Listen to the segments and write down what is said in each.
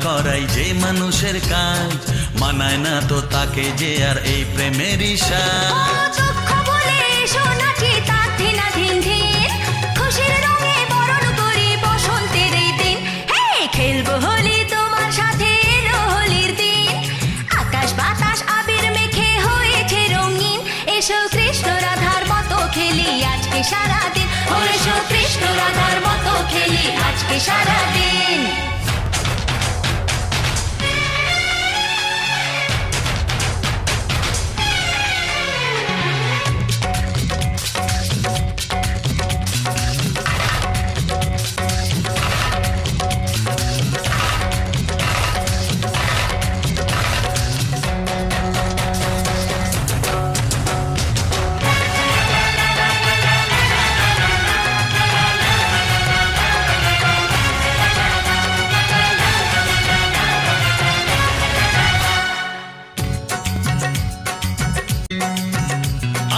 করাই যে মানুষের কাজ, মানায় না তো তাকে যে আর এই প্রেমেরই সাজ। খেলবো হোলি তোমার সাথে, এলো হোলির দিন। আকাশ বাতাস আবির মেখে হয়েছে রঙিন। এসো কৃষ্ণ রাধার মতো খেলি আজকে সারাদিন। এসো কৃষ্ণ রাধার মতো খেলি আজকে সারাদিন।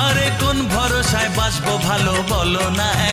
আরে কোন ভরসায় বাঁচবো ভালো বলো না।